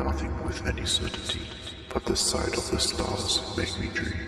nothing with any certainty, but the sight of the stars make me dream.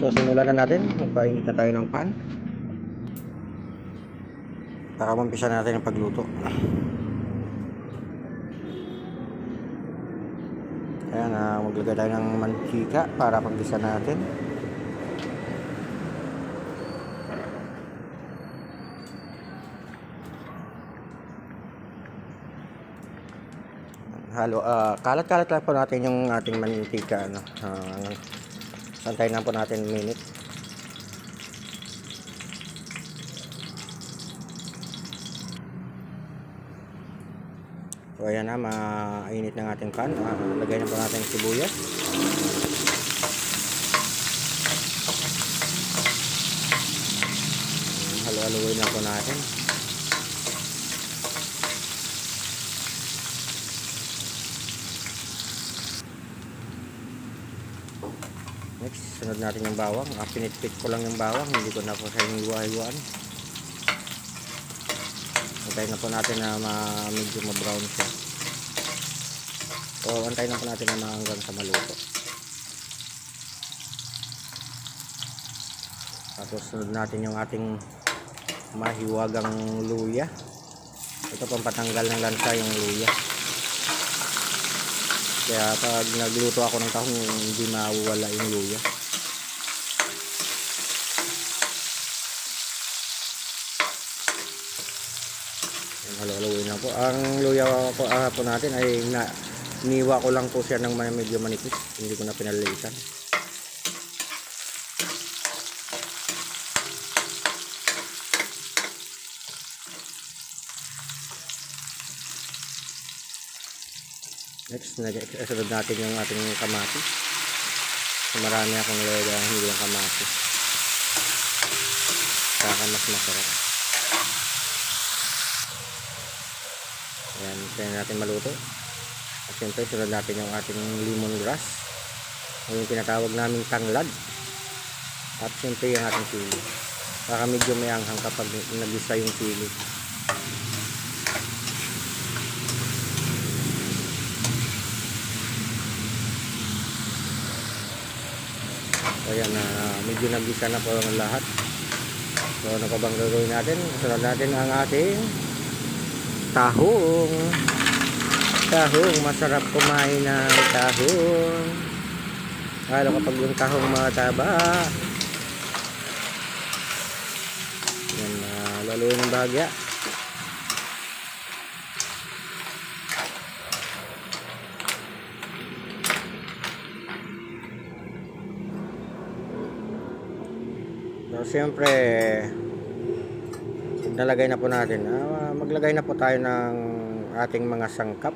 So simulan na natin, magpainit na tayo ng pan para mampisa natin ang pagluto. Ayan, maglagay tayo ng mantika para paggisa natin. Kalat-kalat lang po natin yung ating mantika, santayin lang po natin minute. So ayan na, mainit ng ating pan. Lagay na po natin yung sibuyas. Halo-haloin na po natin. Next, sunod natin yung bawang. Pinitpit ko lang yung bawang, hindi ko na po sa hiwa-hiwaan. Antayin na po natin na medyo ma-brown siya. So, antayin na po natin na hanggang sa maluto. Tapos, sunod natin yung ating mahiwagang luya. Ito pang patanggal ng lansa yung luya. Kaya pag nagluto ako ng tahong, hindi mawawala yung luya. Halo-haloin na po. Ang luya po natin ay niwa ko lang po siya ng medyo manipis. Hindi ko na pinalilisan. Next, sunod natin yung ating kamatis. So, marami akong nilagay ang hindi ng kamatis. Saka mas masarap. Ayan, kaya natin maluto. At siyempre, sunod natin yung ating lemongrass. Yung tinatawag namin tanglad. At siyempre, yung ating sili. Saka medyo may anghang kapag nag-isa yung sili. Ayan, medyo nag-isa na po ang lahat. So ano pa bang gagawin natin? Sunod natin ang ating tahong. Masarap kumain ng tahong. Lalo kapag yung tahong mataba. Ayan, laluin ng bahagya. So, siyempre, nalagay na po natin. Maglagay na po tayo ng ating mga sangkap.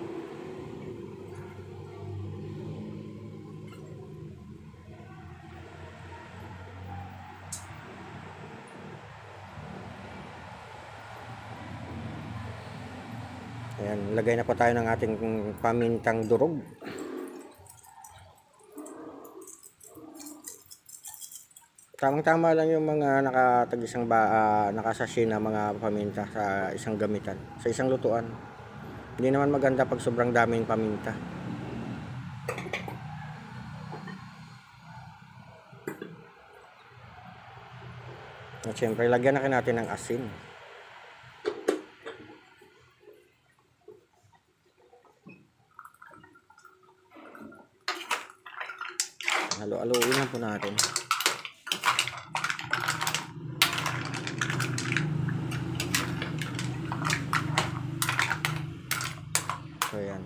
Ayan, lagay na po tayo ng ating pamintang durog. Tamang-tama lang yung mga nakasasya na mga paminta sa isang gamitan, sa isang lutuan. Hindi naman maganda pag sobrang daming paminta. At syempre, lagyan na natin ng asin. Halo-haloin lang po natin. So yan.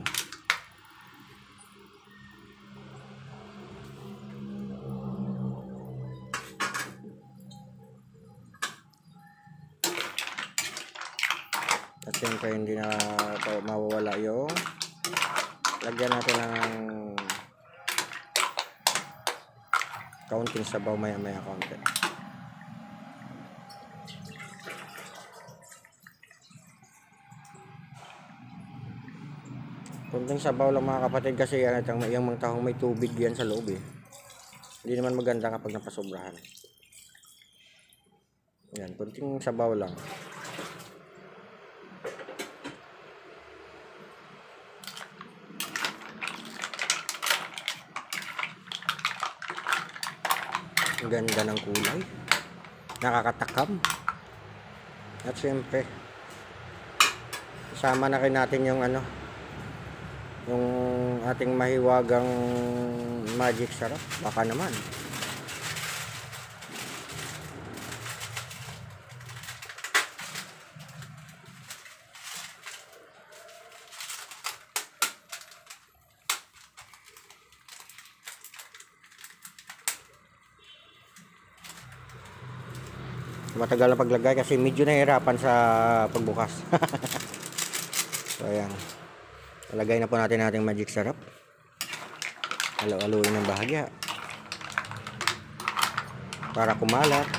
At siyempre hindi na mawawala yung lagyan natin ng kaunting sabaw, maya kaunti. Kunting sabaw lang mga kapatid, kasi yan, yung mga tahong may tubig yan sa loob eh. Hindi naman maganda kapag napasobrahan. Yan, kunting sabaw lang. Ang ganda ng kulay, nakakatakam. At syempre kasama na rin natin yung yung ating mahiwagang magic sarap, baka naman. Matagal na paglagay kasi medyo nahihirapan sa pagbukas. So ayan, lagay na po natin ating magic syrup. Halo-haloin ng bahagya para kumalat,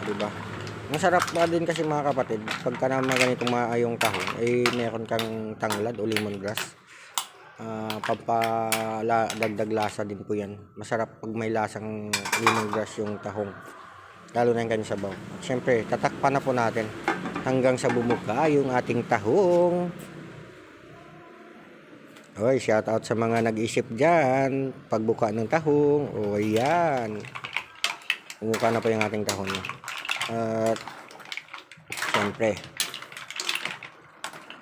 diba? Masarap pa din kasi mga kapatid pagka naman ganitong maayong tahong ay meron kang tanglad o lemongrass. Dagdag lasa din po yan. Masarap pag may lasang lemongrass yung tahong, lalo na yung kanyang sabaw. At syempre tatakpan na po natin hanggang sa bumuka yung ating tahong. Oy, shout out sa mga nag-isip dyan pagbuka ng tahong. O yan, bumuka na po yung ating tahong. At syempre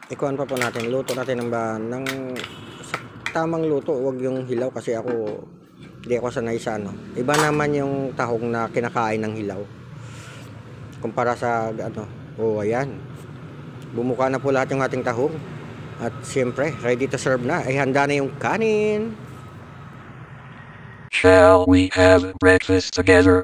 ikuan pa po natin, luto natin ng tamang luto, wag yung hilaw kasi hindi ako sanay sa iba naman yung tahong na kinakain ng hilaw kumpara sa ayan, bumuka na po lahat yung ating tahong at siyempre ready to serve na, ay handa na yung kanin. Shall we have breakfast together?